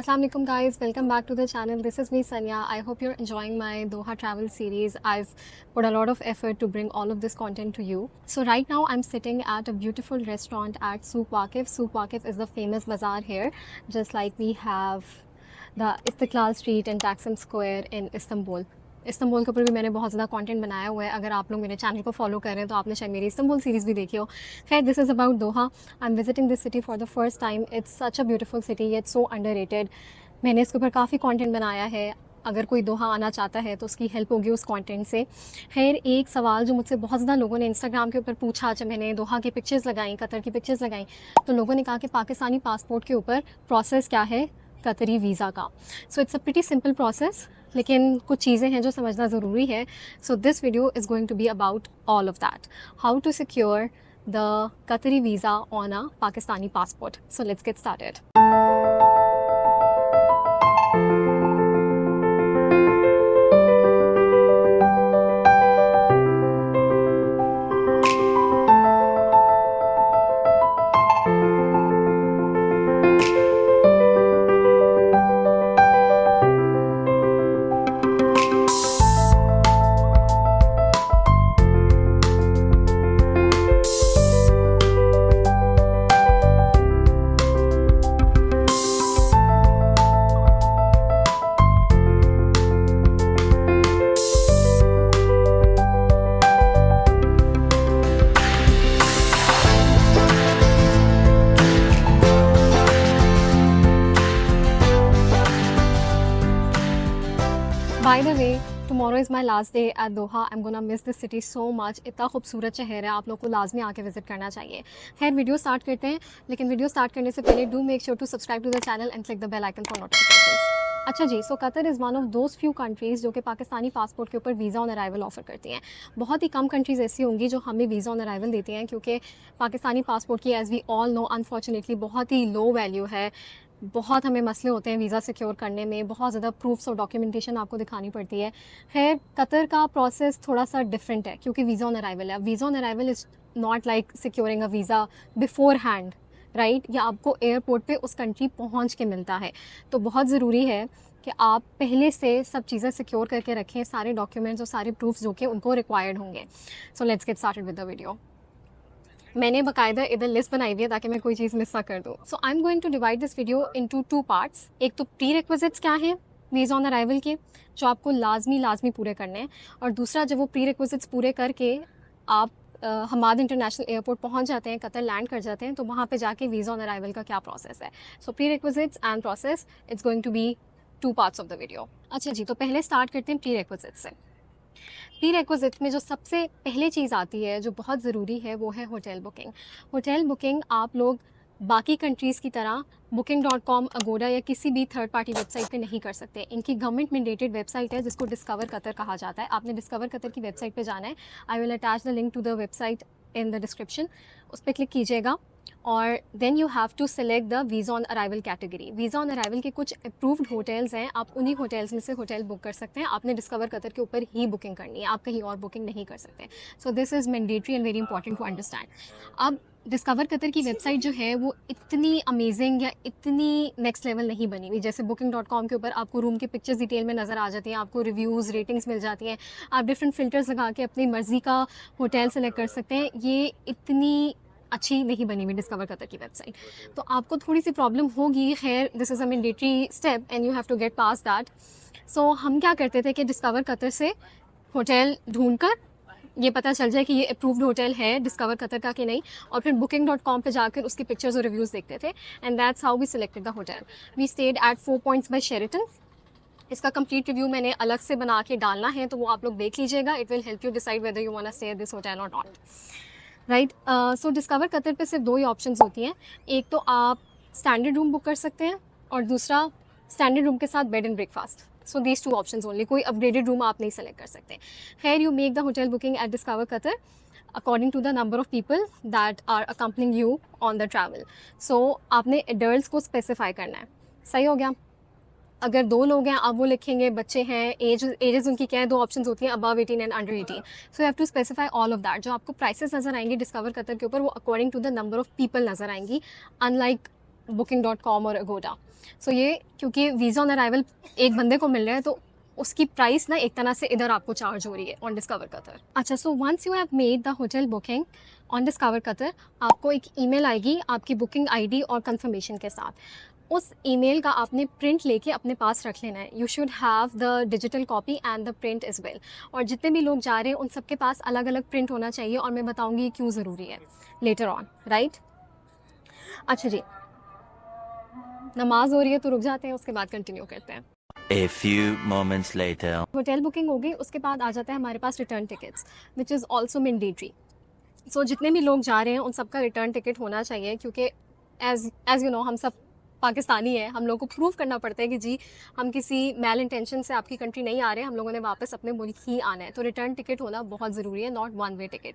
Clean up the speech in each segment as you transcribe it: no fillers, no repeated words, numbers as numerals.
Assalamu alaikum guys, welcome back to the channel. This is me Saneea. I hope you're enjoying my Doha travel series. I've put a lot of effort to bring all of this content to you. So right now I'm sitting at a beautiful restaurant at Souk Waqif. Souk Waqif is the famous bazaar here, just like we have the Istiklal Street and Taksim Square in Istanbul. Istanbul के ऊपर भी मैंने बहुत ज़्यादा content बनाया हुआ है. अगर आप लोग मेरे चैनल को फॉलो कर रहे हैं तो आपने शायद मेरी इस्तांबुल सीरीज़ भी देखी हो. खैर, this is about Doha. I am visiting this city for the first time. It's such a beautiful city, it's so underrated. मैंने इसके ऊपर काफ़ी कंटेंट बनाया है. अगर कोई दोहा आना चाहता है तो उसकी हेल्प होगी उस कंटेंट से. खैर, एक सवाल जो मुझसे बहुत ज़्यादा लोगों ने इंस्टाग्राम के ऊपर पूछा जब मैंने दोहा की पिक्चर्स लगाई, कतर की पिक्चर्स लगाई, तो लोगों ने कहा कि पाकिस्तानी पासपोर्ट के ऊपर प्रोसेस क्या है कतरी वीज़ा का. So it's a pretty simple process, लेकिन कुछ चीज़ें हैं जो समझना ज़रूरी है. So this video is going to be about all of that. How to secure the Qatari visa on a Pakistani passport. So let's get started. By the way, tomorrow is my last day at Doha. I'm gonna miss this city so much. इतना खूबसूरत शहर है, आप लोग को लाजमी आके visit करना चाहिए. खैर, वीडियो स्टार्ट करते हैं, लेकिन वीडियो स्टार्ट करने से पहले do make sure to subscribe to the channel and click the bell icon for notifications. अच्छा जी, so Qatar is one of those few countries जो कि पाकिस्तानी पासपोर्ट के ऊपर वीज़ा ऑन अराइवल ऑफर करती हैं. बहुत ही कम कंट्रीज़ ऐसी होंगी जो हमें वीज़ा ऑन अराइवल देती हैं, क्योंकि पाकिस्तानी पासपोर्ट की, as we all know, unfortunately बहुत ही लो वैल्यू है. बहुत हमें मसले होते हैं वीज़ा सिक्योर करने में, बहुत ज़्यादा प्रूफ्स और डॉक्यूमेंटेशन आपको दिखानी पड़ती है. खैर, कतर का प्रोसेस थोड़ा सा डिफरेंट है क्योंकि वीज़ा ऑन अराइवल है. Visa on arrival is not like securing a visa before hand, right? या आपको एयरपोर्ट पे उस कंट्री पहुंच के मिलता है. तो बहुत ज़रूरी है कि आप पहले से सब चीज़ें सिक्योर करके रखें, सारे डॉक्यूमेंट्स और सारे प्रूफ्स जो कि उनको रिक्वायर्ड होंगे. सो let's get started with the video. मैंने बाकायदा इधर लिस्ट बनाई हुई है ताकि मैं कोई चीज़ मिस ना कर दूँ. So I am going to divide this video into 2 parts. एक तो प्री रिक्विजिट्स क्या हैं वीज़ा ऑन अराइवल के, जो आपको लाजमी पूरे करने हैं, और दूसरा जब वो प्री रिक्विजिट्स पूरे करके आप हमाद इंटरनेशनल एयरपोर्ट पहुंच जाते हैं, कतर लैंड कर जाते हैं, तो वहाँ पे जाके वीज़ा ऑन अराइवल का क्या प्रोसेस है. So prerequisites and process, it's going to be 2 parts of the video. अच्छा जी, तो पहले स्टार्ट करते हैं प्री रिक्विजिट्स से. प्री रिक्विजिट में जो सबसे पहले चीज़ आती है जो बहुत ज़रूरी है वो है होटल बुकिंग. होटल बुकिंग आप लोग बाकी कंट्रीज़ की तरह booking.com, अगोडा या किसी भी थर्ड पार्टी वेबसाइट पे नहीं कर सकते. इनकी गवर्नमेंट मैंडेटेड वेबसाइट है जिसको डिस्कवर कतर कहा जाता है. आपने डिस्कवर कतर की वेबसाइट पे जाना है. I will attach the link to the website in the description. उस पर क्लिक कीजिएगा और then you have to select the visa on arrival category. Visa on arrival के कुछ अप्रूव्ड होटल्स हैं, आप उन्हीं होटल्स में से होटल बुक कर सकते हैं. आपने डिस्कवर कतर के ऊपर ही बुकिंग करनी है, आप कहीं और बुकिंग नहीं कर सकते. So this is mandatory and very important to understand. अब डिस्कवर कतर की वेबसाइट जो है वो इतनी अमेजिंग या इतनी नेक्स्ट लेवल नहीं बनी हुई. जैसे booking.com के ऊपर आपको रूम की पिक्चर्स डिटेल में नज़र आ जाती हैं, आपको रिव्यूज़, रेटिंग्स मिल जाती हैं, आप डिफरेंट फ़िल्टर्स लगा के अपनी मर्ज़ी का होटल सेलेक्ट कर सकते हैं. ये इतनी अच्छी नहीं बनी हुई डिस्कवर कतर की वेबसाइट, तो आपको थोड़ी सी प्रॉब्लम होगी. खैर, this is a mandatory step and you have to get pass that. सो हम क्या करते थे कि डिस्कवर कतर से होटल ढूंढकर ये पता चल जाए कि ये अप्रूव्ड होटल है डिस्कवर कतर का कि नहीं, और फिर booking.com पे जाकर उसकी पिक्चर्स और रिव्यूज़ देखते थे. And that's how we selected the hotel. We stayed at 4 points by Sheraton. इसका कंप्लीट रिव्यू मैंने अलग से बना के डालना है, तो वो आप लोग देख लीजिएगा. It will help you decide whether you want to stay at this hotel और not, right? So Discover Qatar पे सिर्फ 2 ही ऑप्शंस होती हैं. एक तो आप स्टैंडर्ड रूम बुक कर सकते हैं और दूसरा स्टैंडर्ड रूम के साथ bed and breakfast. So these 2 options only. कोई अपग्रेडेड रूम आप नहीं सेलेक्ट कर सकते. खैर, you make the hotel booking at Discover Qatar according to the number of people that are accompanying you on the travel. So आपने adults को specify करना है. सही हो गया? अगर 2 लोग हैं, आप वो लिखेंगे. बच्चे हैं, एजेस उनकी क्या है, 2 ऑप्शंस होती हैं, above 18 and under 18. So you have to specify all of that. जो आपको प्राइसेस नज़र आएंगी डिस्कवर कतर के ऊपर वो according to the number of people नज़र आएंगी, अनलाइक booking.com और Agoda. सो ये क्योंकि वीज़ा ऑन अराइवल एक बंदे को मिल रहा है तो उसकी प्राइस ना एक तरह से इधर आपको चार्ज हो रही है ऑन डिस्कवर कतर. अच्छा, so once you have made the hotel booking on Discover Qatar, आपको एक ईमेल आएगी आपकी बुकिंग आईडी और कंफर्मेशन के साथ. उस ईमेल का आपने प्रिंट लेके अपने पास रख लेना है. You should have the digital copy and the print is well. और जितने भी लोग जा रहे हैं उन सबके पास अलग अलग प्रिंट होना चाहिए और मैं बताऊँगी क्यों ज़रूरी है लेटर ऑन, राइट. अच्छा जी, नमाज हो रही है तो रुक जाते हैं, उसके बाद कंटिन्यू करते हैं. A few moments later. Hotel booking हो गई, उसके बाद आ जाता है हमारे पास return tickets which is also mandatory. So जितने भी लोग जा रहे हैं उन सबका रिटर्न टिकट होना चाहिए क्योंकि एज यू नो हम सब पाकिस्तानी हैं. हम लोगों को प्रूव करना पड़ता है कि जी हम किसी मैल इंटेंशन से आपकी कंट्री नहीं आ रहे, हम लोगों ने वापस अपने मुल्क ही आना है. तो रिटर्न टिकट होना बहुत ज़रूरी है, नॉट वन वे टिकट.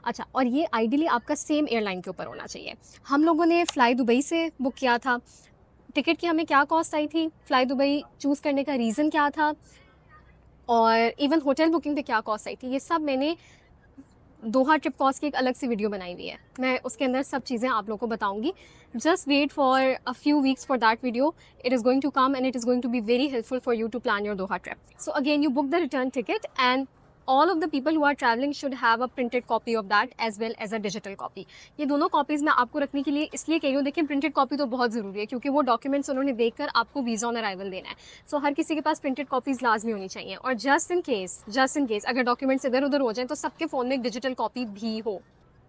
अच्छा, और ये आइडियली आपका सेम एयरलाइन के ऊपर होना चाहिए. हम लोगों ने फ़्लाई दुबई से बुक किया था. टिकट की हमें क्या कॉस्ट आई थी, फ़्लाई दुबई चूज़ करने का रीज़न क्या था, और इवन होटल बुकिंग पे क्या कॉस्ट आई थी, ये सब मैंने दोहा ट्रिप कॉस्ट की एक अलग सी वीडियो बनाई हुई है. मैं उसके अंदर सब चीज़ें आप लोगों को बताऊंगी. Just wait for a few weeks for that video. It is going to come and it is going to be very helpful for you to plan your Doha trip. So again you book the return ticket and all of the people who are traveling should have a printed copy of that as well as a digital copy. ये दोनों copies मैं आपको रखने के लिए इसलिए कह रही हूँ. देखिए प्रिंटेड कॉपी तो बहुत ज़रूरी है क्योंकि वो डॉक्यूमेंट्स उन्होंने देखकर आपको वीज़ा ऑन अराइवल देना है. सो हर किसी के पास प्रिंटेड कॉपीज़ लाजमी होनी चाहिए. और जस्ट इन केस अगर डॉक्यूमेंट्स इधर उधर हो जाएं तो सबके फ़ोन में एक डिजिटल कॉपी भी हो.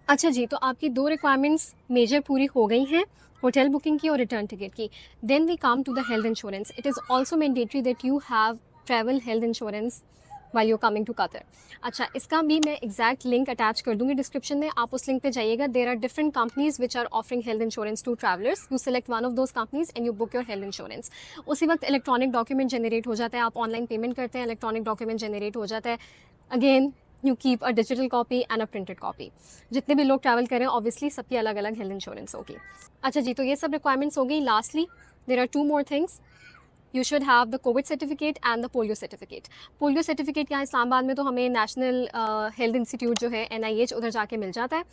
अच्छा जी, तो आपकी दो रिक्वायरमेंट्स मेजर पूरी हो गई हैं, होटल बुकिंग की और रिटर्न टिकट की. Then we come to the health insurance. It is also mandatory that you have travel health insurance while you're coming to Qatar. अच्छा, इसका भी मैं एग्जैक्ट लिंक अटैच कर दूंगी डिस्क्रिप्शन में, आप उस लिंक पे जाइएगा. There are different companies which are offering health insurance to travellers. You select one of those companies and you book your health insurance. उसी वक्त इलेक्ट्रॉनिक डॉक्यूमेंट जनरेट हो जाता है. आप ऑनलाइन पेमेंट करते हैं, इलेक्ट्रॉनिक डॉक्यूमेंट जनरेट हो जाता है. Again you keep a digital copy and a printed copy. जितने भी लोग ट्रैवल करें ऑब्वियसली सबकी अलग अलग हेल्थ इंश्योरेंस होगी. अच्छा जी, तो ये सब रिक्वायरमेंट्स हो गई. Lastly there are two more things. You should have the covid certificate and the polio certificate. Polio certificate यहाँ इस्लामाबाद में तो हमें नेशनल हेल्थ इंस्टीट्यूट जो है NIH उधर जाके मिल जाता है.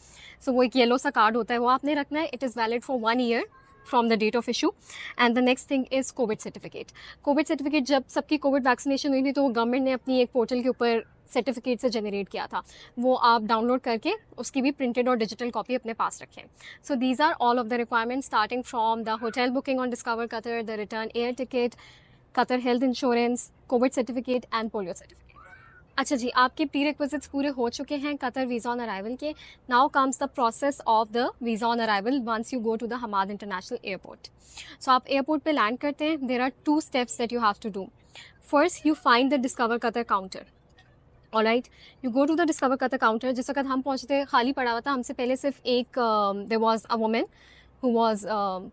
सो वो एक येलो सा कार्ड होता है, वो आपने रखना है. It is valid for 1 year from the date of issue. And the next thing is covid certificate. Covid certificate जब सबकी कोविड वैक्सीनेशन हुई थी तो वो गवर्नमेंट ने अपनी एक पोर्टल के ऊपर सर्टिफिकेट से जनरेट किया था. वो आप डाउनलोड करके उसकी भी प्रिंटेड और डिजिटल कॉपी अपने पास रखें. So these are all of the requirements starting from the hotel booking on Discover Qatar, the return air ticket, Qatar health insurance, Covid certificate and polio certificate. अच्छा जी, आपके प्री रिक्विजिट्स पूरे हो चुके हैं कतर वीज़ा ऑन अराइवल के. Now comes the process of the visa on arrival once you go to the Hamad International Airport. So आप airport पे लैंड करते हैं. There are 2 steps that you have to do. First you find the Discover Qatar counter. Alright, you go to the Discover Qatar counter. जिस वक्त हम पहुँचते खाली पड़ा हुआ था. हमसे पहले सिर्फ एक there was a woman who was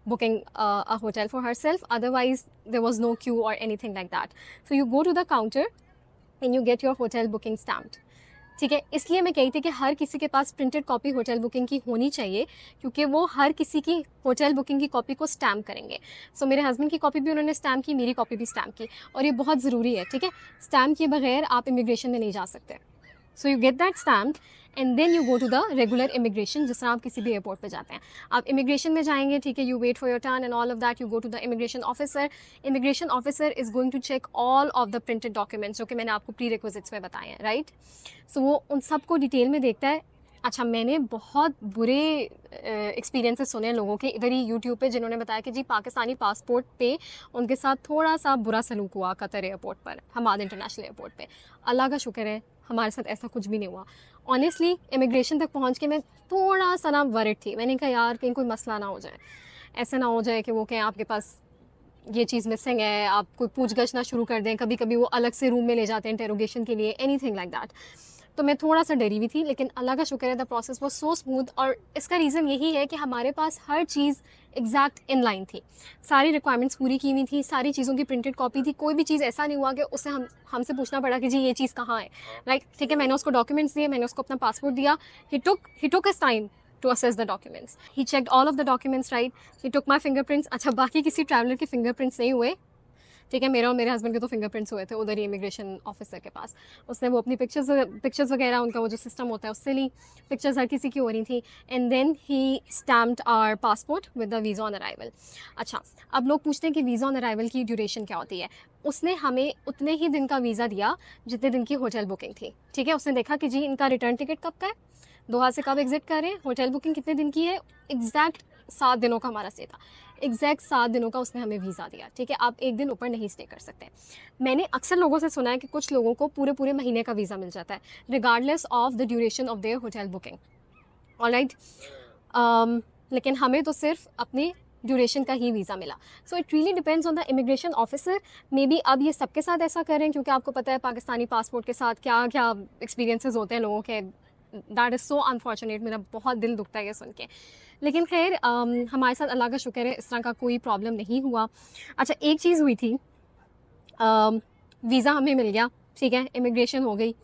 booking a hotel for herself. Otherwise, there was no queue or anything like that. So you go to the counter and you get your hotel booking stamped. ठीक है, इसलिए मैं कही थी कि हर किसी के पास printed copy hotel booking की होनी चाहिए क्योंकि वो हर किसी की होटल बुकिंग की कॉपी को स्टैम्प करेंगे. सो मेरे हस्बैंड की कॉपी भी उन्होंने स्टैम्प की, मेरी कॉपी भी स्टैम्प की, और ये बहुत ज़रूरी है. ठीक है, स्टैम्प किए बगैर आप इमिग्रेशन में नहीं जा सकते. So you get that stamp and then you go to the regular immigration. जिस तरह आप किसी भी एयरपोर्ट पे जाते हैं, आप इमिग्रेशन में जाएंगे. ठीक है, you wait for your turn and all of that. You go to the immigration officer. Immigration officer is going to check all of the printed documents जो कि मैंने आपको प्री रिक्विजिट्स में बताए हैं, राइट. सो वो उन सबको डिटेल में देखता है. अच्छा, मैंने बहुत बुरे एक्सपीरियंसेस सुने हैं लोगों के इधर ही यूट्यूब पे जिन्होंने बताया कि जी पाकिस्तानी पासपोर्ट पे उनके साथ थोड़ा सा बुरा सलूक हुआ कतर एयरपोर्ट पर, हमाद इंटरनेशनल एयरपोर्ट पे. अल्लाह का शुक्र है हमारे साथ ऐसा कुछ भी नहीं हुआ. ऑनेस्टली इमिग्रेशन तक पहुंच के मैं थोड़ा सा ना वरिड थी. मैंने कहा यार कहीं कोई मसला ना हो जाए, ऐसा ना हो जाए कि वो कहें आपके पास ये चीज़ मिसिंग है, आप कोई पूछगछ ना शुरू कर दें. कभी कभी वो अलग से रूम में ले जाते हैं इंटेरोगेशन के लिए, एनीथिंग लाइक दैट. तो मैं थोड़ा सा डरी हुई थी, लेकिन अल्लाह का शुक्र है द प्रोसेस वो सो स्मूथ. और इसका रीज़न यही है कि हमारे पास हर चीज़ एग्जैक्ट इन लाइन थी. सारी रिक्वायरमेंट्स पूरी की हुई थी, सारी चीज़ों की प्रिंटेड कॉपी थी. कोई भी चीज़ ऐसा नहीं हुआ कि उससे हमसे पूछना पड़ा कि जी ये चीज़ कहाँ है, राइट. ठीक है, मैंने उसको डॉक्यूमेंट्स दिए, मैंने उसको अपना पासपोर्ट दिया. He took his time to assess the documents. He checked all of the documents, right. He took my fingerprints. अच्छा, बाकी किसी ट्रैवलर के फिंगरप्रिंट्स नहीं हुए. ठीक है। मेरा और मेरे हस्बैंड के तो फिंगरप्रिंट्स हुए थे उधर ही इमिग्रेशन ऑफिसर के पास। उसने वो अपनी पिक्चर्स वगैरह, उनका वो जो सिस्टम होता है उससे ली, पिक्चर्स हर किसी की हो रही थी, and then he stamped our passport with the visa on arrival. अच्छा, अब लोग पूछते हैं कि वीज़ा ऑन अराइवल की ड्यूरेशन क्या होती है। उसने हमें उतने ही दिन का वीज़ा दिया जितने दिन की होटल बुकिंग थी, ठीक है। उसने देखा कि जी इनका रिटर्न टिकट कब का है, दोहा से कब एग्जिट कर रहे हैं, होटल बुकिंग कितने दिन की है, एग्जैक्ट 7 दिनों का हमारा स्टे था, एग्जैक्ट 7 दिनों का उसने हमें वीज़ा दिया, ठीक है। आप एक दिन ऊपर नहीं स्टे कर सकते। मैंने अक्सर लोगों से सुना है कि कुछ लोगों को पूरे पूरे महीने का वीज़ा मिल जाता है regardless of the duration of their hotel booking, alright. लेकिन हमें तो सिर्फ अपनी ड्यूरेशन का ही वीज़ा मिला। So it really depends on the immigration officer. May be अब ये सबके साथ ऐसा करें, क्योंकि आपको पता है पाकिस्तानी पासपोर्ट के साथ क्या क्या एक्सपीरियंसेस होते हैं लोगों के। दैट इज़ सो अनफॉर्चुनेट, मेरा बहुत दिल दुखता है ये सुन के। लेकिन खैर हमारे साथ अल्लाह का शुक्र है इस तरह का कोई प्रॉब्लम नहीं हुआ। अच्छा, एक चीज़ हुई थी, वीज़ा हमें मिल गया, ठीक है, इमिग्रेशन हो गई,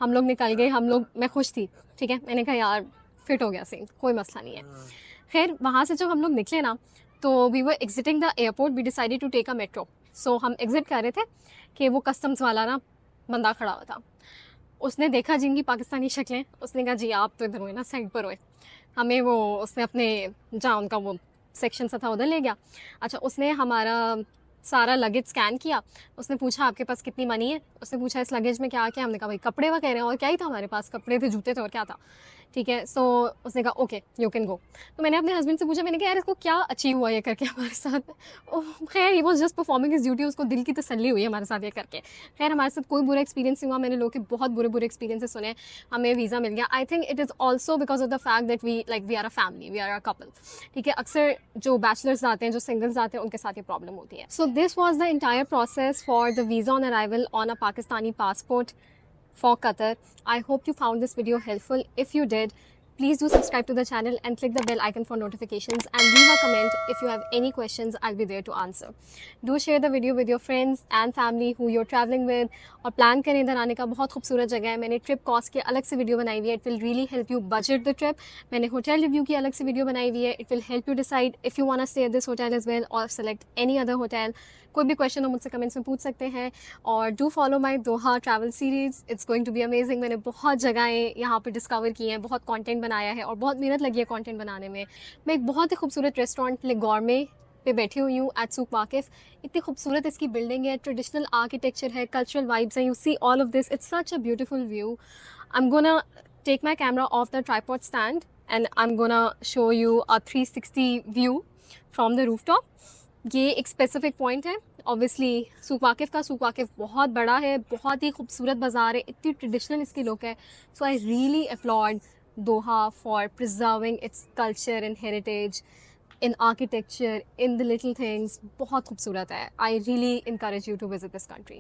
हम लोग निकल गए, मैं खुश थी, ठीक है। मैंने कहा यार फिट हो गया सीन, कोई मसला नहीं है। खैर वहाँ से जब हम लोग निकले ना, तो we were exiting the airport, we decided to take a metro. So हम एग्जिट कर रहे थे कि वो कस्टम्स वाला ना बंदा खड़ा हुआ था। उसने देखा जिनकी पाकिस्तानी शक्लें, उसने कहा जी आप तो इधर हुए ना, साइड पर हुए। हमें वो उसने अपने जहाँ उनका वो सेक्शन सा था उधर ले गया। अच्छा, उसने हमारा सारा लगेज स्कैन किया। उसने पूछा आपके पास कितनी मनी है, उसने पूछा इस लगेज में क्या क्या, हमने कहा भाई कपड़े वगैरह, और क्या ही था हमारे पास, कपड़े थे, जूते थे, और क्या था, ठीक है। सो उसने कहा ओके यू कैन गो। तो मैंने अपने हस्बैंड से पूछा, मैंने कहा यार इसको क्या अचीव हुआ ये करके हमारे साथ। खैर he was just performing his duty, उसको दिल की तसल्ली हुई हमारे साथ ये करके। खैर हमारे साथ कोई बुरा एक्सपीरियंस नहीं हुआ, मैंने लोगों के बहुत बुरे बुरे एक्सपीरियंसेस सुने। हमें वीज़ा मिल गया। I think it is also because of the fact that we are a family, we are a couple, ठीक है। अक्सर जो बैचलर्स आते हैं, जो सिंगल्स आते हैं, उनके साथ ये प्रॉब्लम होती है। So this was the entire process for the visa on arrival on a Pakistani passport for Qatar. I hope you found this video helpful. If you did, please do subscribe to the channel and click the bell icon for notifications, and leave a comment if you have any questions. I'll be there to answer. Do share the video with your friends and family who you're traveling with, और plan करें इधर आने का। बहुत खूबसूरत जगह है। मैंने ट्रिप कॉस्ट की अलग से वीडियो बनाई हुई है, it will really help you budget the trip. मैंने होटल रिव्यू की अलग से वीडियो बनाई हुई है, it will help you decide if you want to stay at this hotel as well और सेलेक्ट एनी अदर होटल। कोई भी क्वेश्चन हो मुझसे कमेंट्स में पूछ सकते हैं, और do follow my Doha travel series, it's going to be amazing. मैंने बहुत जगहें यहाँ पर डिस्कवर की हैं, बहुत कंटेंट बनाया है, और बहुत मेहनत लगी है कंटेंट बनाने में। मैं एक बहुत ही खूबसूरत रेस्टोरेंट लेगोर्मे पे बैठी हुई हूँ एट सूक वाकिफ़। इतनी खूबसूरत इसकी बिल्डिंग है, ट्रेडिशनल आर्किटेक्चर है, कल्चरल वाइब्स हैं, you see all of this, it's such a beautiful view. I am gonna take my camera off the tripod stand and I am gonna show you a 360 view from the rooftop. ये एक specific point है obviously Souq Waqif का। Souq वाकिफ़ बहुत बड़ा है, बहुत ही खूबसूरत बाज़ार है, इतनी ट्रेडिशनल इसकी लुक है। So I really applaud Doha for preserving its culture and heritage in architecture, in the little things. बहुत खूबसूरत है। I really encourage you to visit this country.